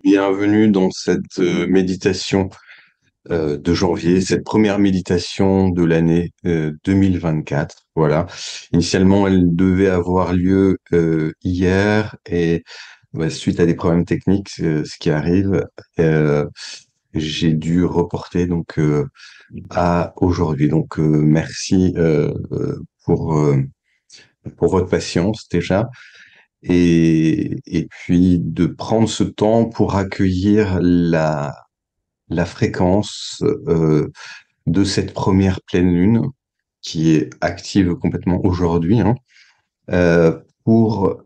Bienvenue dans cette méditation de janvier, cette première méditation de l'année 2024. Voilà. Initialement, elle devait avoir lieu hier et suite à des problèmes techniques, ce qui arrive, euh, j'ai dû reporter à aujourd'hui. Merci pour votre patience déjà. Et puis de prendre ce temps pour accueillir la fréquence de cette première pleine lune qui est active complètement aujourd'hui, hein, pour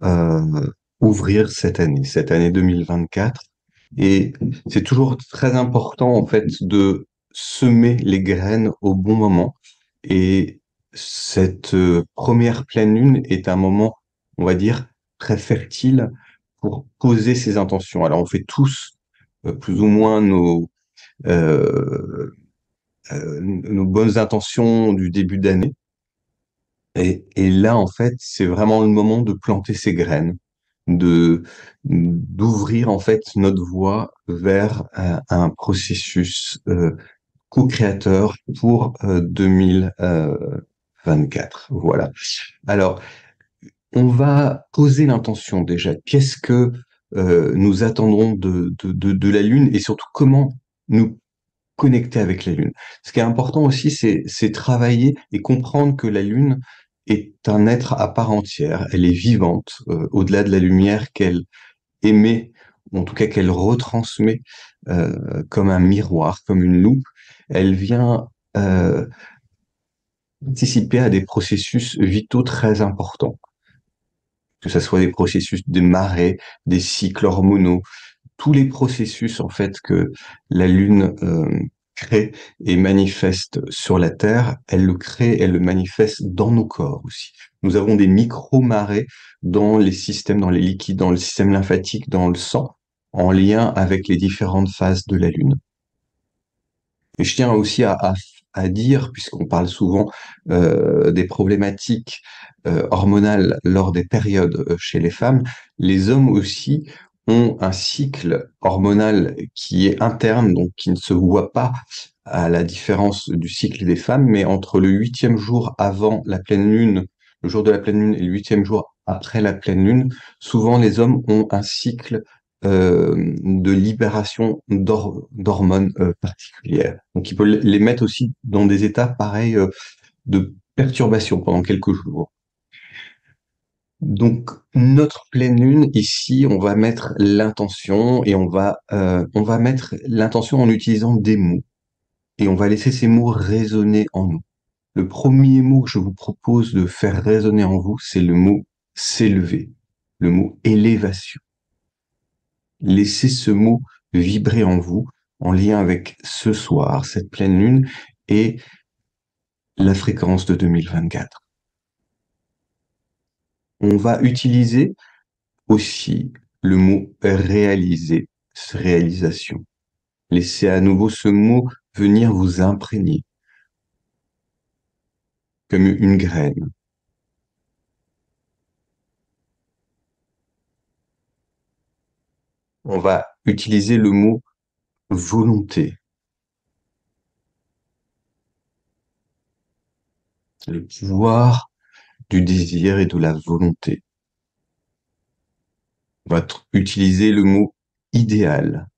ouvrir cette année 2024. Et c'est toujours très important en fait de semer les graines au bon moment. Et cette première pleine lune est un moment, on va dire, très fertile pour poser ses intentions. Alors on fait tous plus ou moins euh, nos bonnes intentions du début d'année. Et là, en fait, c'est vraiment le moment de planter ses graines, de d'ouvrir en fait notre voie vers un processus co-créateur pour 2024. Voilà. Alors, on va poser l'intention déjà. Qu'est-ce que nous attendrons de la Lune et surtout comment nous connecter avec la Lune. Ce qui est important aussi, c'est travailler et comprendre que la Lune est un être à part entière. Elle est vivante, au-delà de la lumière qu'elle émet, ou en tout cas qu'elle retransmet comme un miroir, comme une loupe. Elle vient participer à des processus vitaux très importants, que ce soit des processus de marée, des cycles hormonaux, tous les processus en fait que la Lune crée et manifeste sur la Terre, elle le crée, elle le manifeste dans nos corps aussi. Nous avons des micro-marées dans les systèmes, dans les liquides, dans le système lymphatique, dans le sang, en lien avec les différentes phases de la Lune. Et je tiens aussi à dire, puisqu'on parle souvent des problématiques hormonales lors des périodes chez les femmes, les hommes aussi ont un cycle hormonal qui est interne, donc qui ne se voit pas à la différence du cycle des femmes, mais entre le 8e jour avant la pleine lune, le jour de la pleine lune et le 8e jour après la pleine lune, souvent les hommes ont un cycle de libération d'hormones particulières. Donc, il peut les mettre aussi dans des états pareils de perturbation pendant quelques jours. Donc, notre pleine lune, ici, on va mettre l'intention et on va mettre l'intention en utilisant des mots et on va laisser ces mots résonner en nous. Le premier mot que je vous propose de faire résonner en vous, c'est le mot s'élever, le mot élévation. Laissez ce mot vibrer en vous, en lien avec ce soir, cette pleine lune, et la fréquence de 2024. On va utiliser aussi le mot réaliser, réalisation. Laissez à nouveau ce mot venir vous imprégner, comme une graine. On va utiliser le mot volonté, le pouvoir du désir et de la volonté. On va utiliser le mot idéal.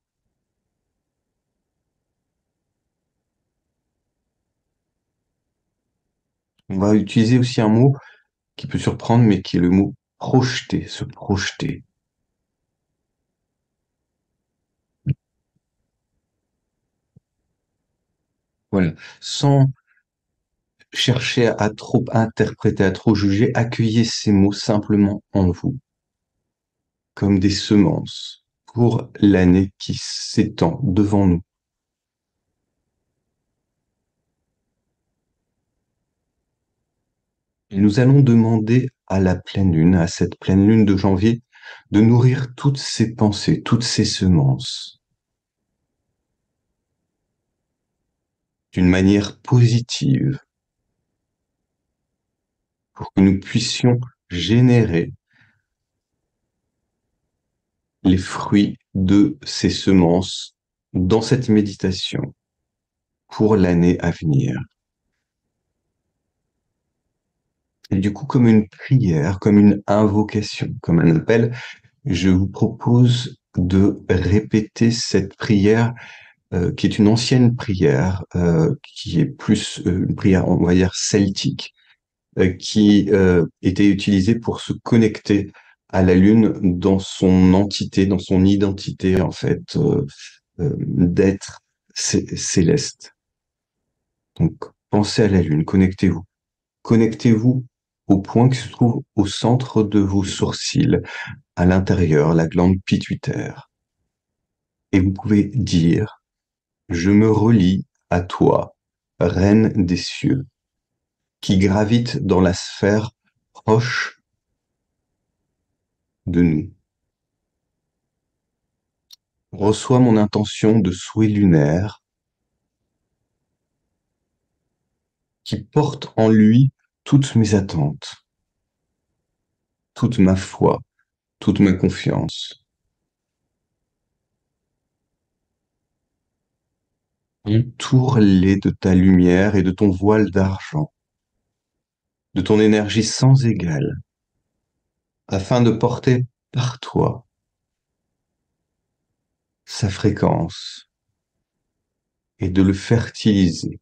On va utiliser aussi un mot qui peut surprendre, mais qui est le mot projeter, se projeter. Voilà. Sans chercher à trop interpréter, à trop juger, accueillez ces mots simplement en vous, comme des semences pour l'année qui s'étend devant nous. Et nous allons demander à la pleine lune, à cette pleine lune de janvier, de nourrir toutes ces pensées, toutes ces semences, d'une manière positive, pour que nous puissions générer les fruits de ces semences dans cette méditation pour l'année à venir. Et du coup, comme une prière, comme une invocation, comme un appel, je vous propose de répéter cette prière qui est une ancienne prière, qui est plus une prière, on va dire, celtique, qui était utilisée pour se connecter à la Lune dans son entité, dans son identité, en fait, d'être céleste. Donc, pensez à la Lune, connectez-vous. Connectez-vous au point qui se trouve au centre de vos sourcils, à l'intérieur, la glande pituitaire. Et vous pouvez dire: je me relie à toi, reine des cieux, qui gravite dans la sphère proche de nous. Reçois mon intention de souhait lunaire qui porte en lui toutes mes attentes, toute ma foi, toute ma confiance. Entoure-les de ta lumière et de ton voile d'argent, de ton énergie sans égale, afin de porter par toi sa fréquence et de le fertiliser.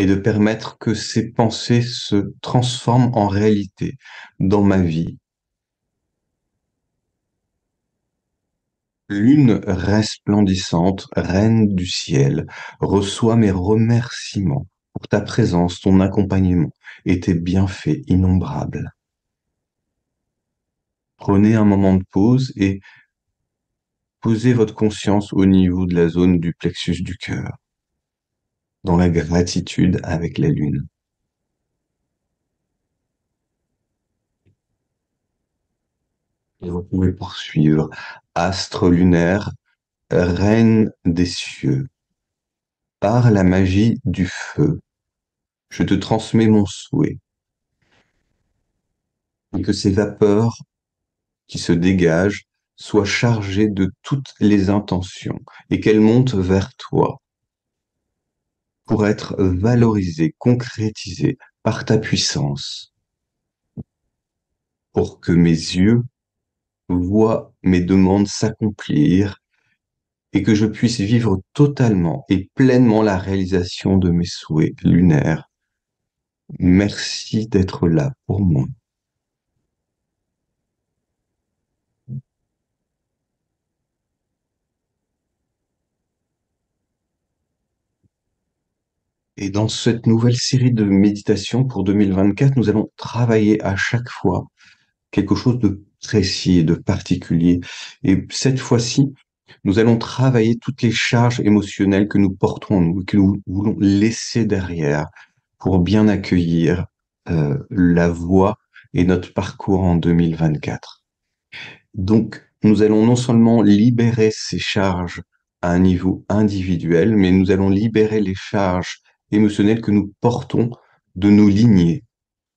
Et de permettre que ces pensées se transforment en réalité dans ma vie. Lune resplendissante, reine du ciel, reçois mes remerciements pour ta présence, ton accompagnement et tes bienfaits innombrables. Prenez un moment de pause et posez votre conscience au niveau de la zone du plexus du cœur, dans la gratitude avec la lune. Et vous pouvez poursuivre. Astre lunaire, reine des cieux, par la magie du feu, je te transmets mon souhait. Et que ces vapeurs qui se dégagent soient chargées de toutes les intentions et qu'elles montent vers toi pour être valorisées, concrétisées par ta puissance, pour que mes yeux voient mes demandes s'accomplir et que je puisse vivre totalement et pleinement la réalisation de mes souhaits lunaires. Merci d'être là pour moi. Et dans cette nouvelle série de méditations pour 2024, nous allons travailler à chaque fois quelque chose de précis et de particulier. Et cette fois-ci, nous allons travailler toutes les charges émotionnelles que nous portons en nous, que nous voulons laisser derrière pour bien accueillir la voie et notre parcours en 2024. Donc, nous allons non seulement libérer ces charges à un niveau individuel, mais nous allons libérer les charges émotionnelles que nous portons de nos lignées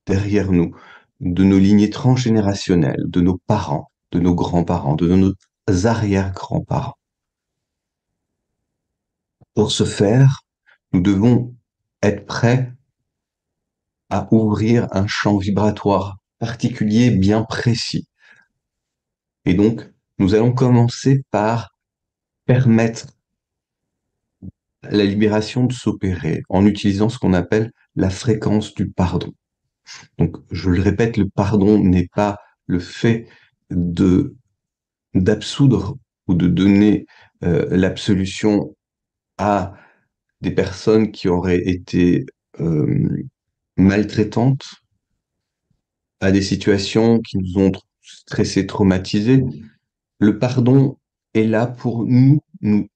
derrière nous, de nos lignées transgénérationnelles, de nos parents, de nos grands-parents, de nos arrière-grands-parents. Pour ce faire, nous devons être prêts à ouvrir un champ vibratoire particulier, bien précis. Et donc, nous allons commencer par permettre la libération de s'opérer en utilisant ce qu'on appelle la fréquence du pardon. Donc, je le répète, le pardon n'est pas le fait de d'absoudre ou de donner l'absolution à des personnes qui auraient été maltraitantes, à des situations qui nous ont stressés, traumatisés. Le pardon est là pour nous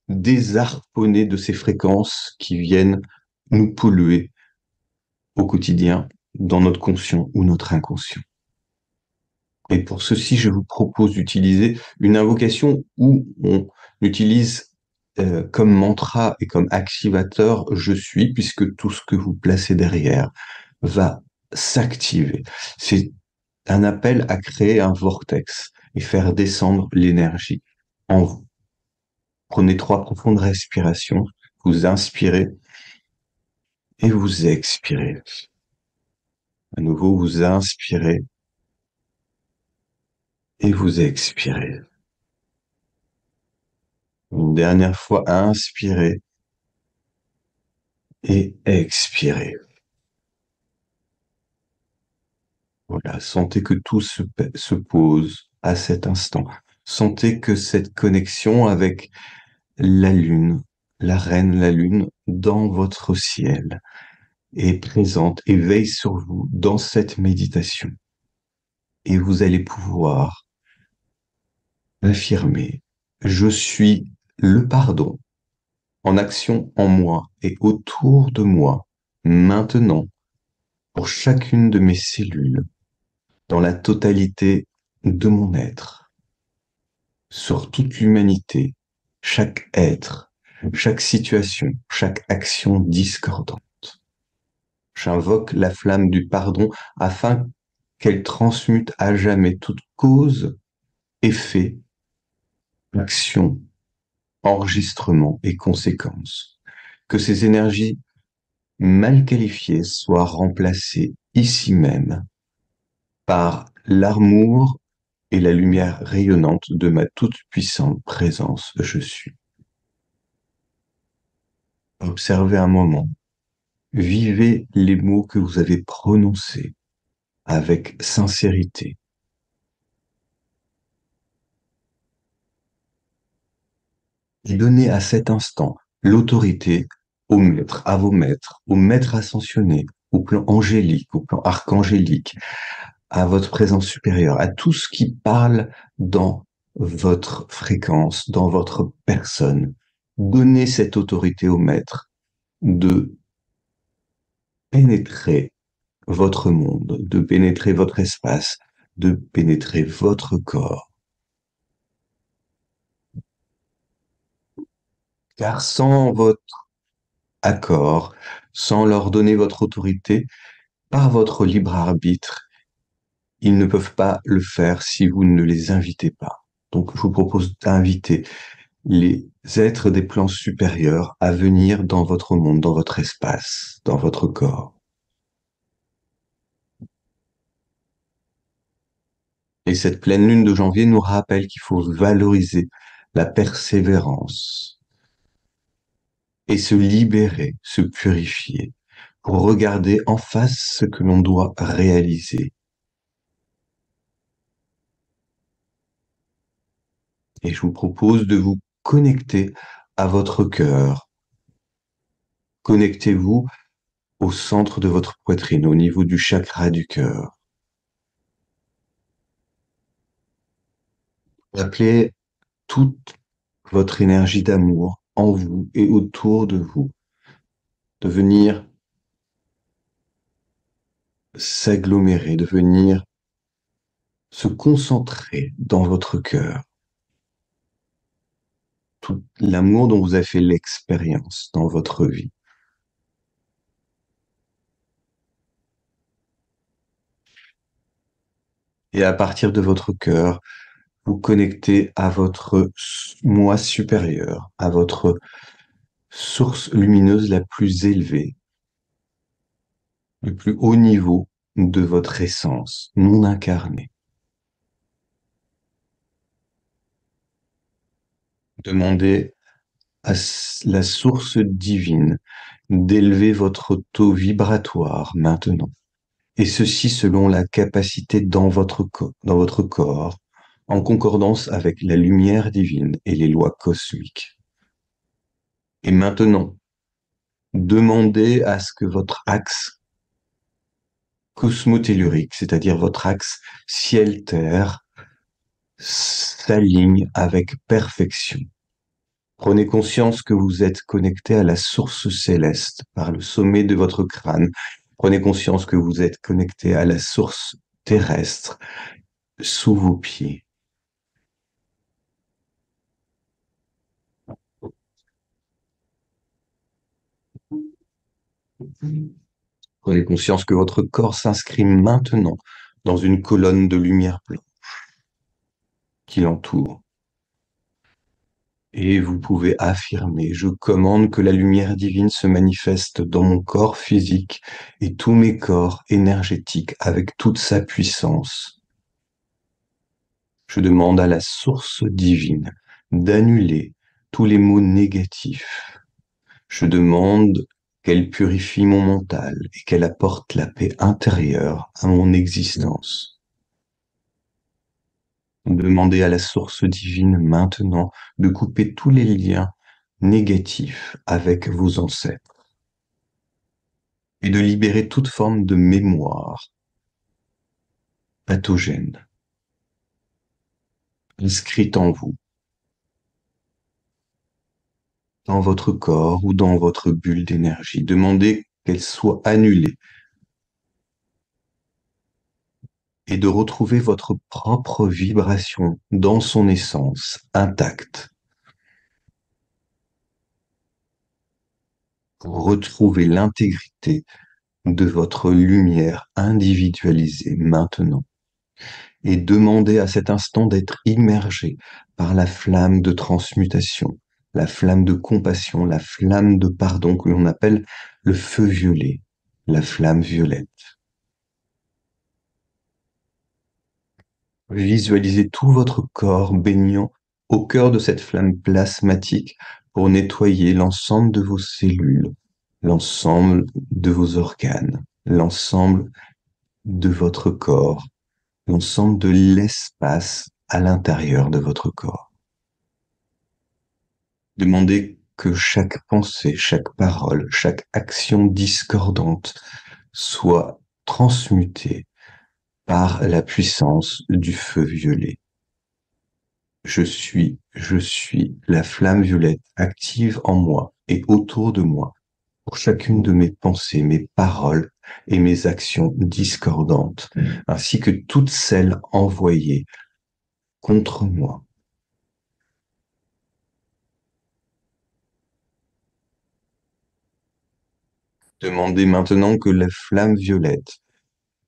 désarponner de ces fréquences qui viennent nous polluer au quotidien, dans notre conscient ou notre inconscient. Et pour ceci, je vous propose d'utiliser une invocation où on utilise comme mantra et comme activateur « je suis », puisque tout ce que vous placez derrière va s'activer. C'est un appel à créer un vortex et faire descendre l'énergie en vous. Prenez 3 profondes respirations, vous inspirez et vous expirez. À nouveau, vous inspirez et vous expirez. Une dernière fois, inspirez et expirez. Voilà, sentez que tout se pose à cet instant. Sentez que cette connexion avec la lune, la reine, la lune, dans votre ciel, est présente et veille sur vous dans cette méditation. Et vous allez pouvoir affirmer, je suis le pardon en action en moi et autour de moi, maintenant, pour chacune de mes cellules, dans la totalité de mon être, sur toute l'humanité, chaque être, chaque situation, chaque action discordante. J'invoque la flamme du pardon afin qu'elle transmute à jamais toute cause, effet, action, enregistrement et conséquence. Que ces énergies mal qualifiées soient remplacées ici même par l'amour et la lumière rayonnante de ma toute-puissante présence je suis. Observez un moment, vivez les mots que vous avez prononcés avec sincérité. Et donnez à cet instant l'autorité au maître, à vos maîtres, au maître ascensionné, au plan angélique, au plan archangélique, à votre présence supérieure, à tout ce qui parle dans votre fréquence, dans votre personne. Donnez cette autorité au maître de pénétrer votre monde, de pénétrer votre espace, de pénétrer votre corps. Car sans votre accord, sans leur donner votre autorité, par votre libre arbitre, ils ne peuvent pas le faire si vous ne les invitez pas. Donc, je vous propose d'inviter les êtres des plans supérieurs à venir dans votre monde, dans votre espace, dans votre corps. Et cette pleine lune de janvier nous rappelle qu'il faut valoriser la persévérance et se libérer, se purifier pour regarder en face ce que l'on doit réaliser. Et je vous propose de vous connecter à votre cœur. Connectez-vous au centre de votre poitrine, au niveau du chakra du cœur. Appelez toute votre énergie d'amour en vous et autour de vous, de venir s'agglomérer, de venir se concentrer dans votre cœur. Tout l'amour dont vous avez fait l'expérience dans votre vie. Et à partir de votre cœur, vous connectez à votre moi supérieur, à votre source lumineuse la plus élevée, le plus haut niveau de votre essence non incarnée. Demandez à la source divine d'élever votre taux vibratoire maintenant, et ceci selon la capacité dans dans votre corps, en concordance avec la lumière divine et les lois cosmiques. Et maintenant, demandez à ce que votre axe cosmotellurique, c'est-à-dire votre axe ciel-terre, s'aligne avec perfection. Prenez conscience que vous êtes connecté à la source céleste par le sommet de votre crâne. Prenez conscience que vous êtes connecté à la source terrestre sous vos pieds. Prenez conscience que votre corps s'inscrit maintenant dans une colonne de lumière blanche qui l'entoure. Et vous pouvez affirmer, je commande que la lumière divine se manifeste dans mon corps physique et tous mes corps énergétiques avec toute sa puissance. Je demande à la source divine d'annuler tous les mots négatifs. Je demande qu'elle purifie mon mental et qu'elle apporte la paix intérieure à mon existence. Demandez à la source divine maintenant de couper tous les liens négatifs avec vos ancêtres et de libérer toute forme de mémoire pathogène inscrite en vous, dans votre corps ou dans votre bulle d'énergie. Demandez qu'elle soit annulée et de retrouver votre propre vibration dans son essence intacte. Pour retrouver l'intégrité de votre lumière individualisée maintenant et demandez à cet instant d'être immergé par la flamme de transmutation, la flamme de compassion, la flamme de pardon que l'on appelle le feu violet, la flamme violette. Visualisez tout votre corps baignant au cœur de cette flamme plasmatique pour nettoyer l'ensemble de vos cellules, l'ensemble de vos organes, l'ensemble de votre corps, l'ensemble de l'espace à l'intérieur de votre corps. Demandez que chaque pensée, chaque parole, chaque action discordante soit transmutée par la puissance du feu violet. Je suis la flamme violette active en moi et autour de moi pour chacune de mes pensées, mes paroles et mes actions discordantes, ainsi que toutes celles envoyées contre moi. Demandez maintenant que la flamme violette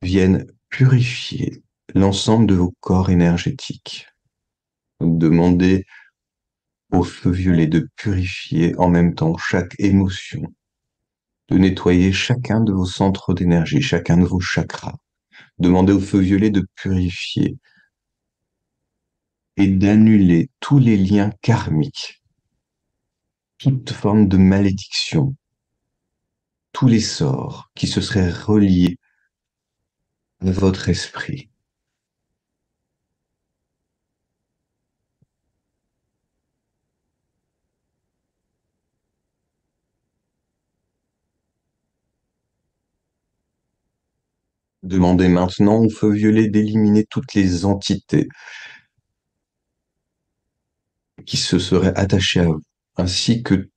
vienne purifier l'ensemble de vos corps énergétiques. Demandez au feu violet de purifier en même temps chaque émotion, de nettoyer chacun de vos centres d'énergie, chacun de vos chakras. Demandez au feu violet de purifier et d'annuler tous les liens karmiques, toute forme de malédiction, tous les sorts qui se seraient reliés à votre esprit. Demandez maintenant au feu violet d'éliminer toutes les entités qui se seraient attachées à vous, ainsi que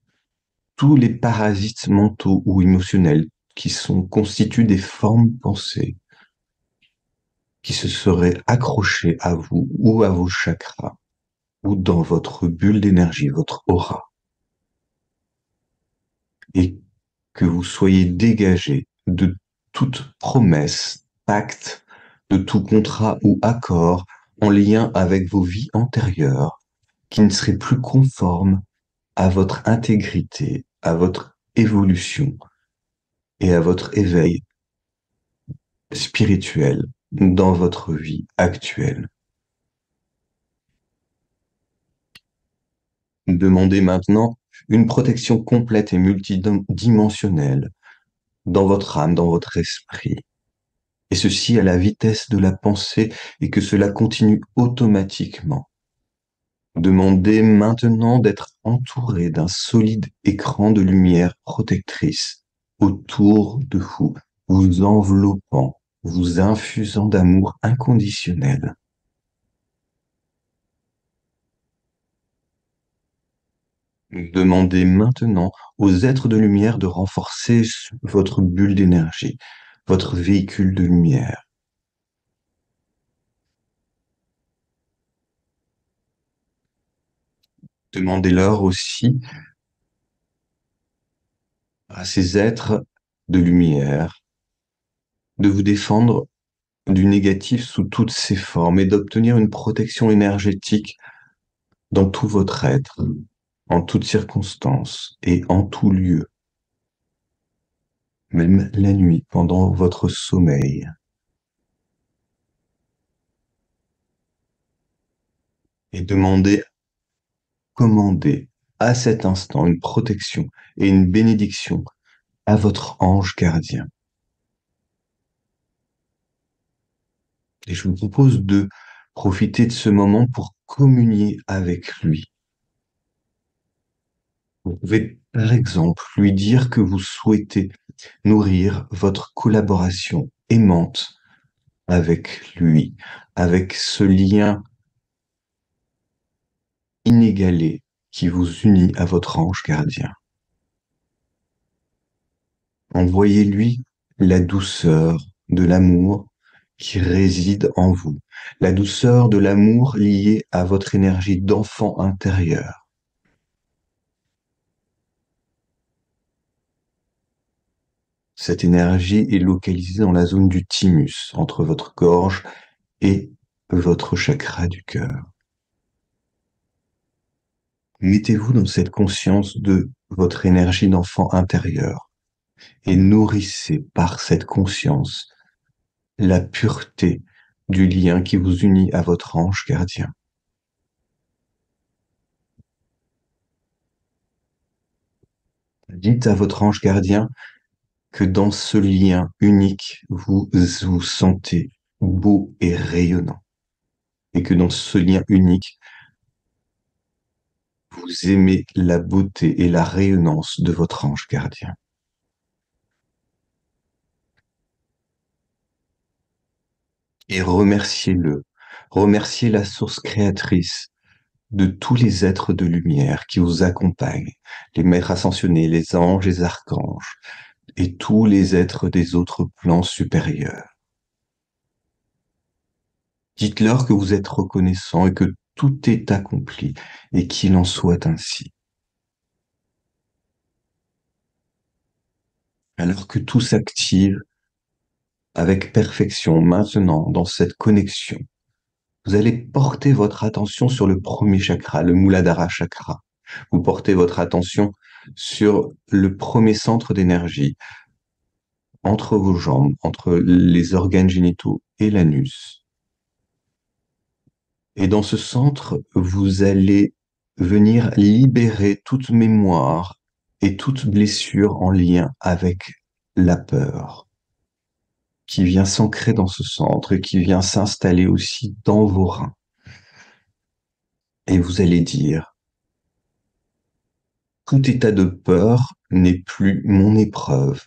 tous les parasites mentaux ou émotionnels qui constituent des formes pensées, qui se seraient accrochés à vous ou à vos chakras, ou dans votre bulle d'énergie, votre aura, et que vous soyez dégagé de toute promesse, pacte, de tout contrat ou accord en lien avec vos vies antérieures qui ne seraient plus conformes à votre intégrité, à votre évolution et à votre éveil spirituel dans votre vie actuelle. Demandez maintenant une protection complète et multidimensionnelle dans votre âme, dans votre esprit. Et ceci à la vitesse de la pensée et que cela continue automatiquement. Demandez maintenant d'être entouré d'un solide écran de lumière protectrice autour de vous, vous enveloppant, vous infusant d'amour inconditionnel. Demandez maintenant aux êtres de lumière de renforcer votre bulle d'énergie, votre véhicule de lumière. Demandez-leur aussi à ces êtres de lumière de vous défendre du négatif sous toutes ses formes et d'obtenir une protection énergétique dans tout votre être, en toutes circonstances et en tout lieu, même la nuit pendant votre sommeil. Et commandez à cet instant une protection et une bénédiction à votre ange gardien. Et je vous propose de profiter de ce moment pour communier avec lui. Vous pouvez, par exemple, lui dire que vous souhaitez nourrir votre collaboration aimante avec lui, avec ce lien inégalé qui vous unit à votre ange gardien. Envoyez-lui la douceur de l'amour qui réside en vous, la douceur de l'amour liée à votre énergie d'enfant intérieur. Cette énergie est localisée dans la zone du thymus, entre votre gorge et votre chakra du cœur. Mettez-vous dans cette conscience de votre énergie d'enfant intérieur et nourrissez par cette conscience la pureté du lien qui vous unit à votre ange gardien. Dites à votre ange gardien que dans ce lien unique, vous vous sentez beau et rayonnant. Et que dans ce lien unique, vous aimez la beauté et la rayonnance de votre ange gardien. Et remerciez-le. Remerciez la source créatrice de tous les êtres de lumière qui vous accompagnent, les maîtres ascensionnés, les anges, les archanges, et tous les êtres des autres plans supérieurs. Dites-leur que vous êtes reconnaissant et que tout est accompli et qu'il en soit ainsi. Alors que tout s'active avec perfection maintenant dans cette connexion, vous allez porter votre attention sur le premier chakra, le Muladhara chakra. Vous portez votre attention sur le premier centre d'énergie, entre vos jambes, entre les organes génitaux et l'anus. Et dans ce centre, vous allez venir libérer toute mémoire et toute blessure en lien avec la peur, qui vient s'ancrer dans ce centre et qui vient s'installer aussi dans vos reins. Et vous allez dire, tout état de peur n'est plus mon épreuve.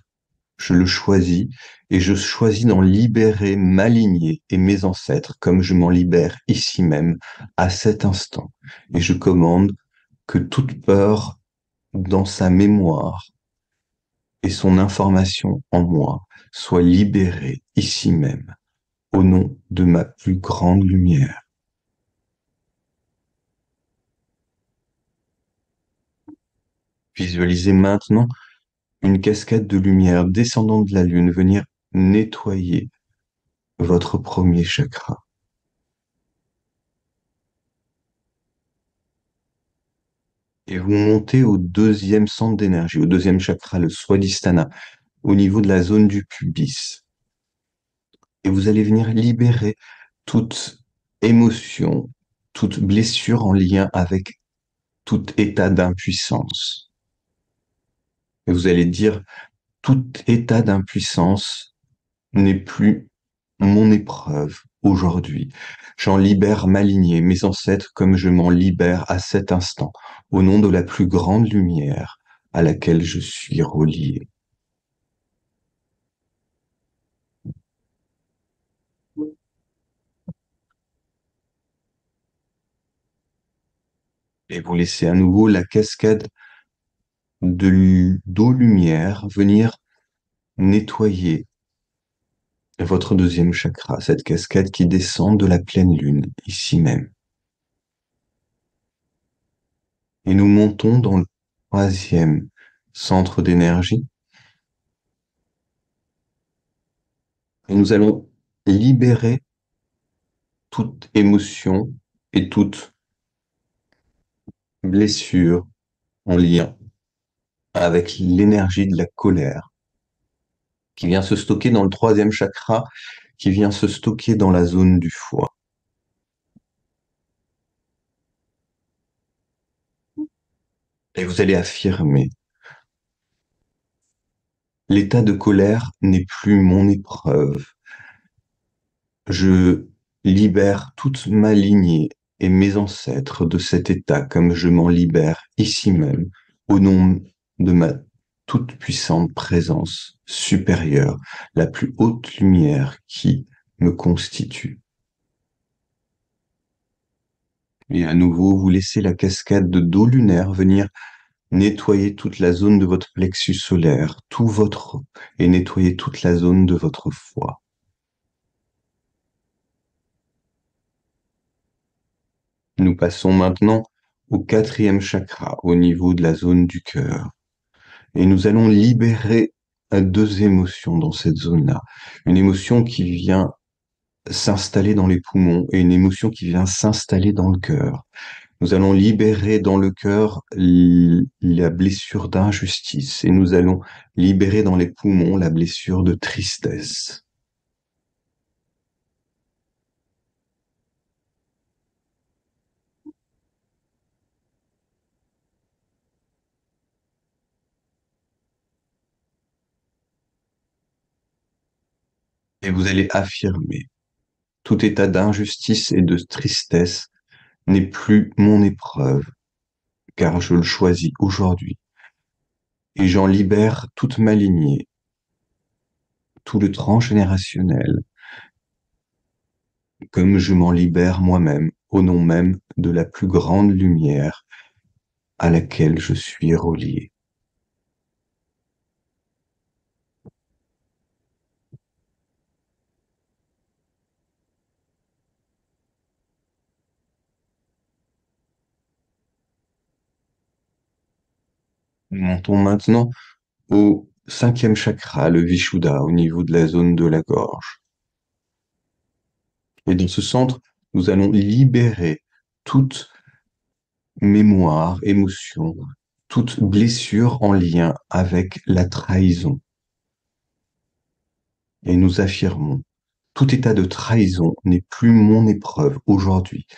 Je le choisis et je choisis d'en libérer ma lignée et mes ancêtres comme je m'en libère ici même, à cet instant. Et je commande que toute peur dans sa mémoire et son information en moi soit libérée ici même, au nom de ma plus grande lumière. Visualisez maintenant une cascade de lumière descendant de la lune venir nettoyer votre premier chakra. Et vous montez au deuxième centre d'énergie, au deuxième chakra, le Swadhisthana, au niveau de la zone du pubis. Et vous allez venir libérer toute émotion, toute blessure en lien avec tout état d'impuissance. Et vous allez dire, tout état d'impuissance n'est plus mon épreuve aujourd'hui. J'en libère ma lignée, mes ancêtres, comme je m'en libère à cet instant, au nom de la plus grande lumière à laquelle je suis relié. Et vous laissez à nouveau la cascade d'eau-lumière venir nettoyer votre deuxième chakra, cette cascade qui descend de la pleine lune, ici même. Et nous montons dans le troisième centre d'énergie, Et nous allons libérer toute émotion et toute blessure en lien avec l'énergie de la colère qui vient se stocker dans le troisième chakra, qui vient se stocker dans la zone du foie. Et vous allez affirmer, l'état de colère n'est plus mon épreuve. Je libère toute ma lignée et mes ancêtres de cet état comme je m'en libère ici même, au nom de ma toute puissante présence supérieure, la plus haute lumière qui me constitue. Et à nouveau, vous laissez la cascade d'eau lunaire venir nettoyer toute la zone de votre plexus solaire, tout votre, et nettoyer toute la zone de votre foie. Nous passons maintenant au quatrième chakra, au niveau de la zone du cœur. Et nous allons libérer deux émotions dans cette zone-là. Une émotion qui vient s'installer dans les poumons et une émotion qui vient s'installer dans le cœur. Nous allons libérer dans le cœur la blessure d'injustice et nous allons libérer dans les poumons la blessure de tristesse. Et vous allez affirmer, tout état d'injustice et de tristesse n'est plus mon épreuve, car je le choisis aujourd'hui. Et j'en libère toute ma lignée, tout le transgénérationnel, comme je m'en libère moi-même, au nom même de la plus grande lumière à laquelle je suis relié. Nous montons maintenant au cinquième chakra, le Vishuddha, au niveau de la zone de la gorge. Et dans ce centre, nous allons libérer toute mémoire, émotion, toute blessure en lien avec la trahison. Et nous affirmons, tout état de trahison n'est plus mon épreuve aujourd'hui.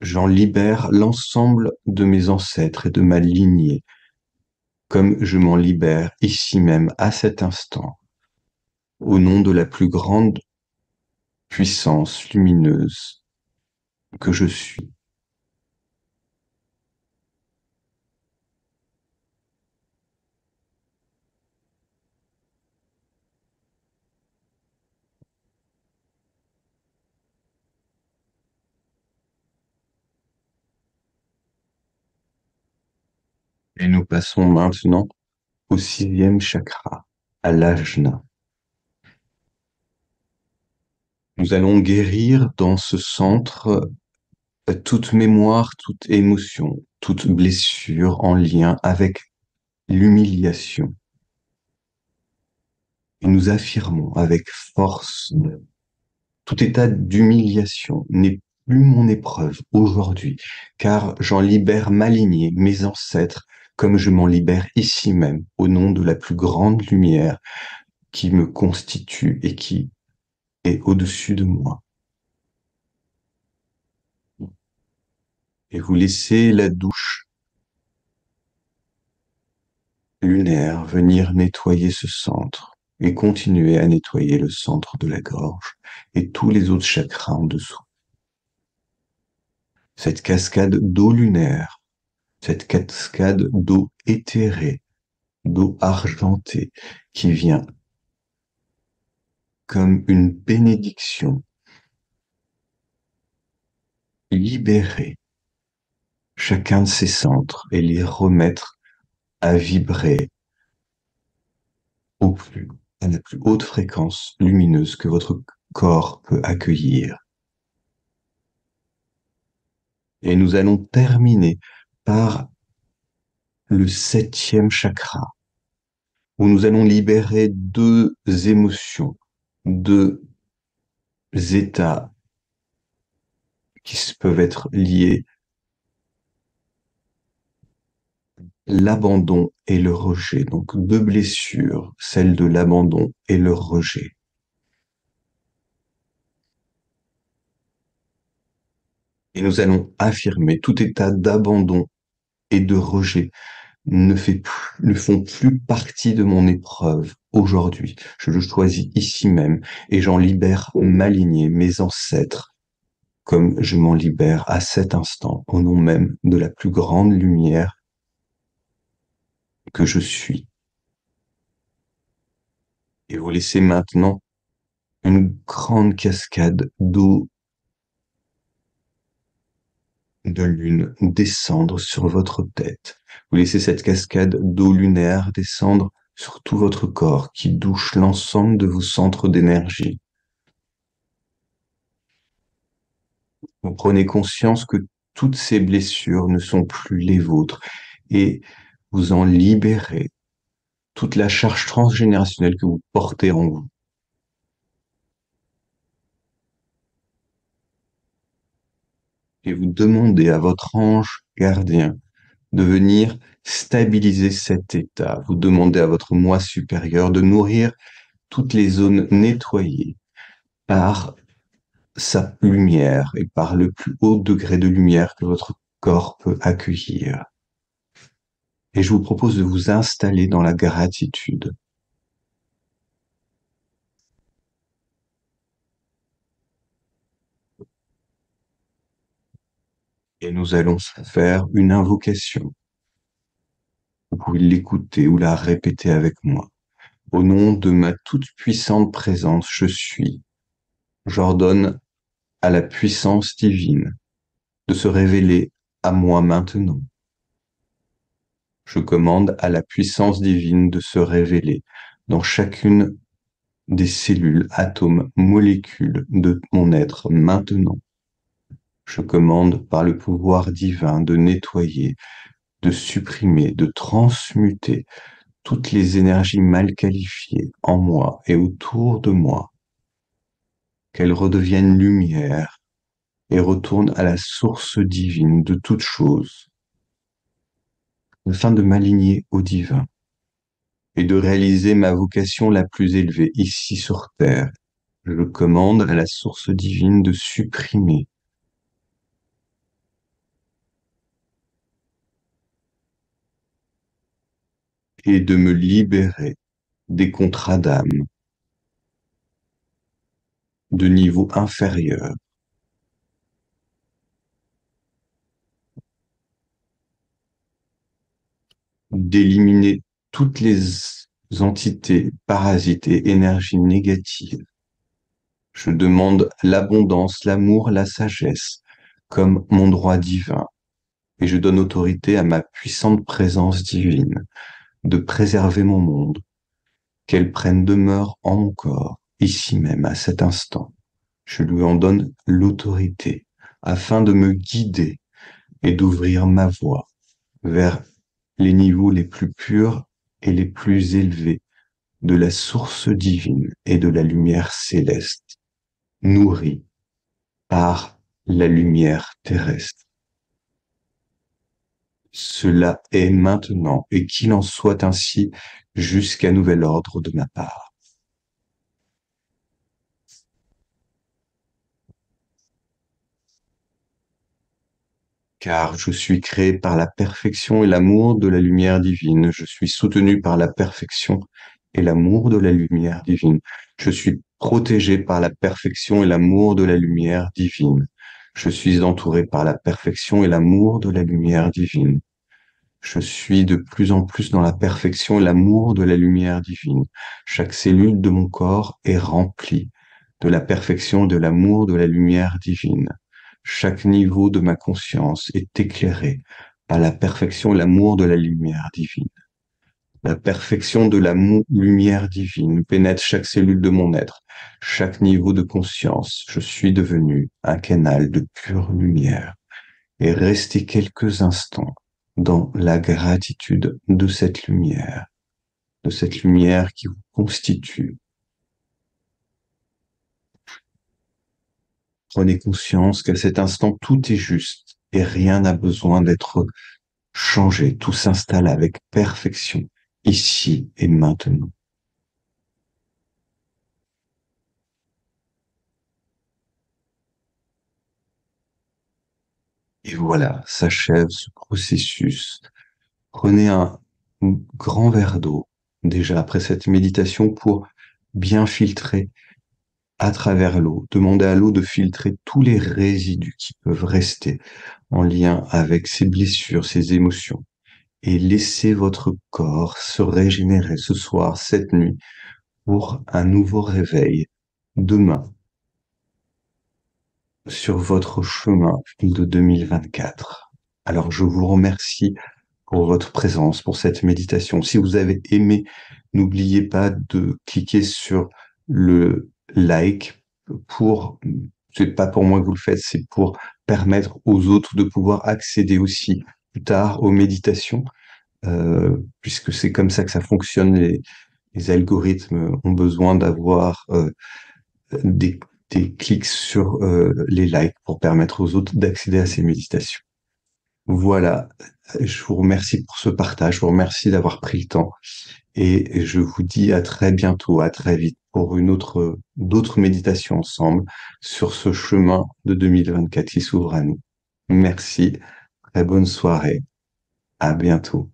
J'en libère l'ensemble de mes ancêtres et de ma lignée, comme je m'en libère ici même, à cet instant, au nom de la plus grande puissance lumineuse que je suis. Et nous passons maintenant au sixième chakra, à l'ajna. Nous allons guérir dans ce centre toute mémoire, toute émotion, toute blessure en lien avec l'humiliation. Et nous affirmons avec force, tout état d'humiliation n'est plus mon épreuve aujourd'hui, car j'en libère ma lignée, mes ancêtres, comme je m'en libère ici même, au nom de la plus grande lumière qui me constitue et qui est au-dessus de moi. Et vous laissez la douche lunaire venir nettoyer ce centre et continuer à nettoyer le centre de la gorge et tous les autres chakras en dessous. Cette cascade d'eau lunaire, cette cascade d'eau éthérée, d'eau argentée qui vient comme une bénédiction libérer chacun de ces centres et les remettre à vibrer au plus, à la plus haute fréquence lumineuse que votre corps peut accueillir. Et nous allons terminer par le septième chakra, où nous allons libérer deux émotions, deux états peuvent être liés, l'abandon et le rejet. Donc deux blessures, celle de l'abandon et le rejet. Et nous allons affirmer tout état d'abandon et de rejet ne font plus partie de mon épreuve aujourd'hui. Je le choisis ici même et j'en libère ma lignée, mes ancêtres, comme je m'en libère à cet instant, au nom même de la plus grande lumière que je suis. Et vous laissez maintenant une grande cascade d'eau de lune descendre sur votre tête. Vous laissez cette cascade d'eau lunaire descendre sur tout votre corps qui douche l'ensemble de vos centres d'énergie. Vous prenez conscience que toutes ces blessures ne sont plus les vôtres et vous en libérez toute la charge transgénérationnelle que vous portez en vous. Et vous demandez à votre ange gardien de venir stabiliser cet état. Vous demandez à votre moi supérieur de nourrir toutes les zones nettoyées par sa lumière et par le plus haut degré de lumière que votre corps peut accueillir. Et je vous propose de vous installer dans la gratitude. Et nous allons faire une invocation. Vous pouvez l'écouter ou la répéter avec moi. Au nom de ma toute puissante présence, je suis. J'ordonne à la puissance divine de se révéler à moi maintenant. Je commande à la puissance divine de se révéler dans chacune des cellules, atomes, molécules de mon être maintenant. Je commande par le pouvoir divin de nettoyer, de supprimer, de transmuter toutes les énergies mal qualifiées en moi et autour de moi, qu'elles redeviennent lumière et retournent à la source divine de toute chose, afin de m'aligner au divin et de réaliser ma vocation la plus élevée ici sur Terre. Je commande à la source divine de supprimer et de me libérer des contrats d'âme de niveau inférieur, d'éliminer toutes les entités parasites et énergies négatives. Je demande l'abondance, l'amour, la sagesse comme mon droit divin et je donne autorité à ma puissante présence divine de préserver mon monde, qu'elle prenne demeure en mon corps, ici même, à cet instant. Je lui en donne l'autorité afin de me guider et d'ouvrir ma voie vers les niveaux les plus purs et les plus élevés de la source divine et de la lumière céleste, nourrie par la lumière terrestre. Cela est maintenant et qu'il en soit ainsi jusqu'à nouvel ordre de ma part. Car je suis créé par la perfection et l'amour de la lumière divine. Je suis soutenu par la perfection et l'amour de la lumière divine. Je suis protégé par la perfection et l'amour de la lumière divine. Je suis entouré par la perfection et l'amour de la lumière divine. Je suis de plus en plus dans la perfection et l'amour de la lumière divine. Chaque cellule de mon corps est remplie de la perfection et de l'amour de la lumière divine. Chaque niveau de ma conscience est éclairé par la perfection et l'amour de la lumière divine. La perfection de la lumière divine pénètre chaque cellule de mon être, chaque niveau de conscience. Je suis devenu un canal de pure lumière. Et restez quelques instants dans la gratitude de cette lumière. de cette lumière qui vous constitue. Prenez conscience qu'à cet instant, tout est juste et rien n'a besoin d'être changé. Tout s'installe avec perfection, ici et maintenant. Et voilà, s'achève ce processus. Prenez un grand verre d'eau, déjà après cette méditation, pour bien filtrer à travers l'eau. Demandez à l'eau de filtrer tous les résidus qui peuvent rester en lien avec ces blessures, ces émotions. Et laissez votre corps se régénérer ce soir, cette nuit, pour un nouveau réveil demain sur votre chemin de 2024. Alors je vous remercie pour votre présence, pour cette méditation. Si vous avez aimé, n'oubliez pas de cliquer sur le like pour, c'est pas pour moi que vous le faites, c'est pour permettre aux autres de pouvoir accéder aussi plus tard aux méditations, puisque c'est comme ça que ça fonctionne. Les algorithmes ont besoin d'avoir des, des clics sur les likes pour permettre aux autres d'accéder à ces méditations. Voilà, je vous remercie pour ce partage, je vous remercie d'avoir pris le temps et je vous dis à très bientôt, à très vite pour d'autres méditations ensemble sur ce chemin de 2024 qui s'ouvre à nous. Merci, très bonne soirée, à bientôt.